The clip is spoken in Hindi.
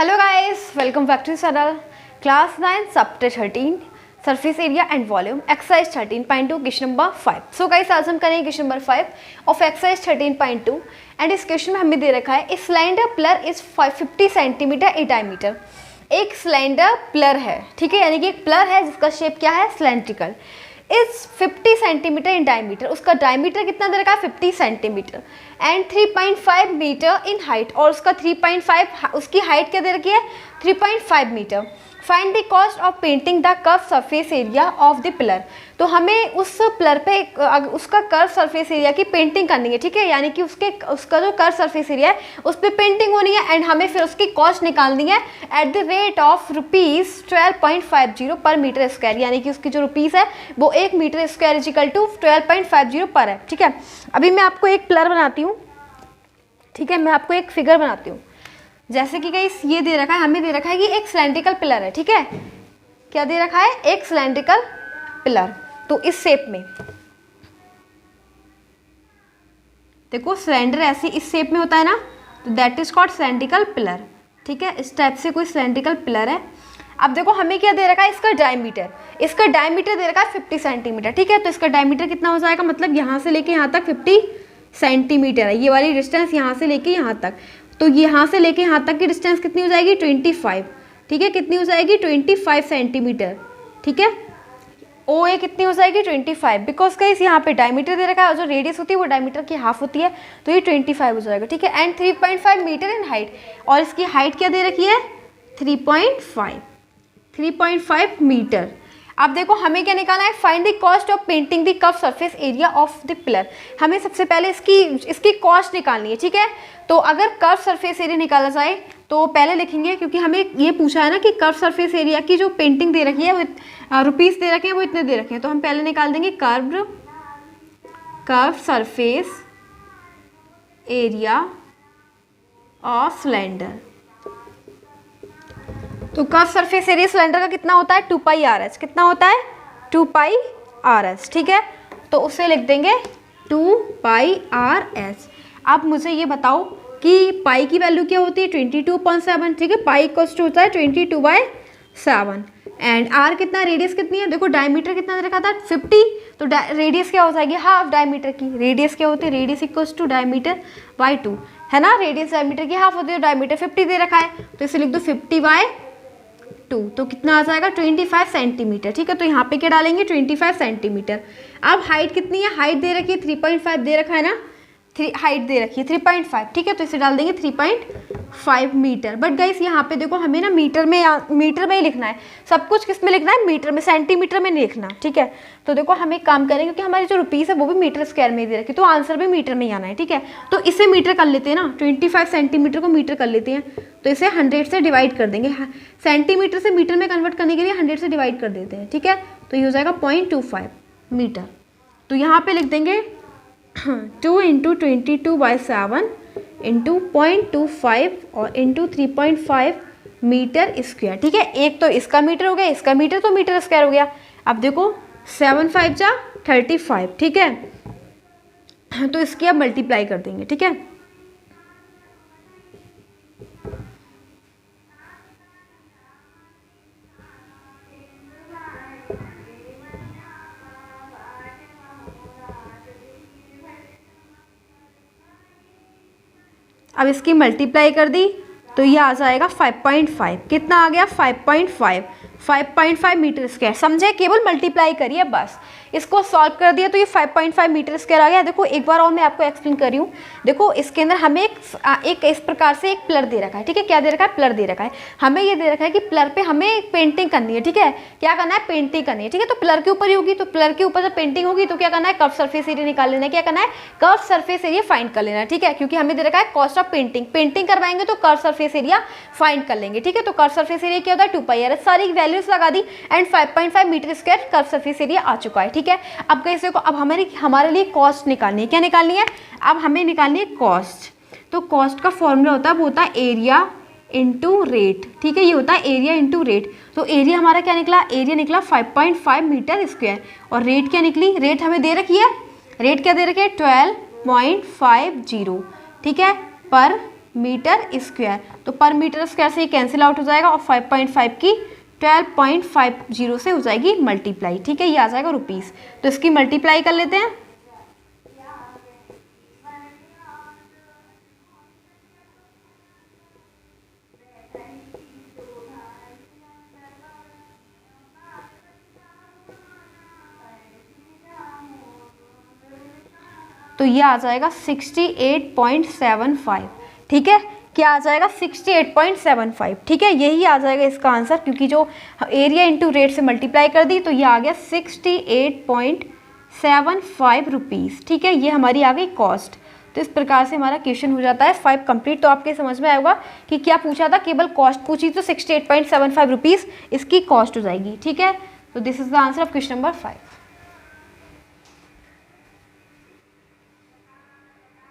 Hello guys, welcome back to channel. Class 9 chapter 13 surface area and volume exercise 13.2 question number 5। So guys आज हम करेंगे question number 5 of exercise 13.2 and इस क्वेश्चन में हमें दे रखा है a cylinder pillar is 50 centimetre in diameter. एक सिलेंडर पिलर है, ठीक है, यानी कि एक पिलर है जिसका शेप क्या है, cylindrical, is 50 centimetre in diameter. उसका डायमीटर कितना दे रखा है, 50 centimetre and 3.5 metre in height, और उसका 3.5 उसकी हाइट क्या दे रखी है, 3.5 metre. Find the cost of painting the curve surface area of the pillar. तो हमें उस पिलर पे उसका कर्व सरफेस एरिया की पेंटिंग करनी है, ठीक है, यानी कि उसका जो कर्व सरफेस एरिया है उस पर पेंटिंग होनी है एंड हमें फिर उसकी कॉस्ट निकालनी है एट द रेट ऑफ ₹12.50 पर मीटर स्क्वायर, यानी कि उसकी जो रुपीज़ है वो 1 मीटर स्क्वायर इजिकल टू 12.50 पर है, ठीक है। अभी मैं आपको एक पिलर बनाती हूँ, ठीक है, मैं आपको एक फिगर बनाती हूँ। जैसे कि गाइस ये दे रखा है, हमें दे रखा है कि एक सिलेंड्रिकल पिलर है, ठीक है, क्या दे रखा है, एक सिलेंड्रिकल पिलर। तो इस शेप में देखो, सिलेंडर ऐसे इस शेप में होता है ना, तो that is called cylindrical pillar, ठीक है। इस टाइप से कोई सिलेंड्रिकल पिलर है। अब देखो हमें क्या दे रखा है, इसका डायमीटर दे रखा है 50 सेंटीमीटर, ठीक है। तो इसका डायमीटर कितना हो जाएगा, मतलब यहाँ से लेके यहाँ तक 50 सेंटीमीटर है, ये वाली डिस्टेंस यहाँ से लेके यहाँ तक। तो यहाँ से लेके यहाँ तक की डिस्टेंस कितनी हो जाएगी, 25, ठीक है, कितनी हो जाएगी, 25 सेंटीमीटर, ठीक है। ओ ए कितनी हो जाएगी, 25, बिकॉज गाइस यहाँ पे डायमीटर दे रखा है और जो रेडियस होती है वो डायमीटर की हाफ होती है, तो ये 25 हो जाएगा, ठीक है। एंड 3.5 मीटर इन हाइट, और इसकी हाइट क्या दे रखी है, 3.5 मीटर। अब देखो हमें क्या निकालना है, find the cost of painting the curve surface area of the pillar. हमें सबसे पहले इसकी कॉस्ट निकालनी है, ठीक है। तो अगर कर्व सरफेस एरिया निकाला जाए तो पहले लिखेंगे, क्योंकि हमें ये पूछा है ना कि कर्व सरफेस एरिया की जो पेंटिंग दे रखी है वो रुपीस दे रखे हैं, वो इतने दे रखे हैं, तो हम पहले निकाल देंगे curve surface area of cylinder. तो कर्व सरफेस एरिया सिलेंडर का कितना होता है, 2πRh, कितना होता है, 2πRh, ठीक है। तो उसे लिख देंगे 2πRh। अब मुझे ये बताओ कि पाई की वैल्यू क्या होती है, 22.7, ठीक है, पाई इक्वल्स होता है 22/7 एंड आर कितना, रेडियस कितनी है, देखो डायमीटर कितना रखा था 50, तो रेडियस क्या हो जाएगी, हाफ डायमीटर की। रेडियस क्या होती है, radius equals to diameter by 2, है ना, रेडियस डायमीटर की हाफ होती है, डायमीटर 50 दे रखा है, तो इसे लिख दो 50/2, तो कितना आ जाएगा 25 सेंटीमीटर, ठीक है। तो यहाँ पे क्या डालेंगे, 25 सेंटीमीटर। अब हाइट कितनी है, हाइट दे रखी है 3.5 दे रखा है ना, हाइट दे रखी है 3.5, ठीक है, तो इसे डाल देंगे 3.5 मीटर। बट गाइस यहाँ पे देखो हमें ना मीटर में ही लिखना है, सब कुछ किस में लिखना है, मीटर में, सेंटीमीटर में नहीं लिखना, ठीक है। तो देखो हम एक काम करेंगे, क्योंकि हमारी जो रुपीज़ है वो भी मीटर स्क्वायर में दे रखी है, तो आंसर भी मीटर में ही आना है, ठीक है। तो इसे मीटर कर लेते हैं ना, 25 सेंटीमीटर को मीटर कर लेते हैं, तो इसे 100 से डिवाइड कर देंगे, सेंटीमीटर से मीटर में कन्वर्ट करने के लिए 100 से डिवाइड कर देते हैं, ठीक है। तो ये हो जाएगा 0.25 मीटर। तो यहाँ पे लिख देंगे 2 × 22/7 इंटू 0.25 और इंटू 3.5 मीटर स्क्वायर, ठीक है। एक तो इसका मीटर हो गया, इसका मीटर, तो मीटर स्क्वायर हो गया। अब देखो 7×5 = 35, ठीक है, तो इसकी अब मल्टीप्लाई कर देंगे, ठीक है। अब इसकी मल्टीप्लाई कर दी तो ये आ जाएगा 5.5, कितना आ गया, 5.5 मीटर स्क्वायर, समझे, केवल मल्टीप्लाई करिए बस। इसको सॉल्व कर दिया तो ये 5.5 मीटर स्क्वायर आ गया। देखो एक बार और मैं आपको एक्सप्लेन कर रही हूँ। देखो इसके अंदर हमें एक इस प्रकार से एक पिलर दे रखा है, ठीक है, क्या दे रखा है, पिलर दे रखा है। हमें ये दे रखा है कि पिलर पे हमें पेंटिंग करनी है, ठीक है, क्या करना है, पेंटिंग करनी है, ठीक है। तो पिलर के ऊपर ही होगी, तो पिलर के ऊपर जब पेंटिंग होगी तो क्या करना है, कर्व सरफेस एरिया निकाल लेना है, क्या करना है, कर्व सरफेस एरिया फाइंड कर लेना है, ठीक है, क्योंकि हमें दे रखा है कॉस्ट ऑफ पेंटिंग करवाएंगे तो कर्व सरफेस एरिया फाइंड कर लेंगे, ठीक है। तो कर्व सरफेस एरिया क्या होता है, 2πRh, सारी वैल्यूज लगा दी and 5.5 metre square curve surface area आ चुका है, ठीक है। अब कैसे को, अब हमारे लिए कॉस्ट निकालनी है, क्या निकालनी है, अब हमें निकालनी है कॉस्ट। तो कॉस्ट का फॉर्मूला होता है, वो होता है एरिया इंटू रेट, ठीक है, ये होता है एरिया इंटू रेट। तो एरिया हमारा क्या निकला, एरिया निकला 5.5 मीटर स्क्वायर, और रेट क्या निकली, रेट हमें दे रखी है, रेट क्या दे रखी है, 12.50, ठीक है, पर मीटर स्क्वायर। तो पर मीटर स्क्वायर से ये कैंसिल आउट हो जाएगा और 5.5 की 12.50 से हो जाएगी मल्टीप्लाई। ठीक है, ये आ जाएगा रुपीस। तो इसकी मल्टीप्लाई कर लेते हैं। तो ये आ जाएगा 68.75। ठीक है, क्या आ जाएगा 68.75। ठीक है, यही आ जाएगा इसका आंसर, क्योंकि जो एरिया इंटू रेट से मल्टीप्लाई कर दी तो ये आ गया 68.75 रुपीज़। ठीक है, ये हमारी आ गई कॉस्ट। तो इस प्रकार से हमारा क्वेश्चन हो जाता है 5 कंप्लीट। तो आपके समझ में आएगा कि क्या पूछा था, केवल कॉस्ट पूछी तो 68.75 रुपीज़ इसकी कॉस्ट हो जाएगी। ठीक है, तो this is the answer of question number 5।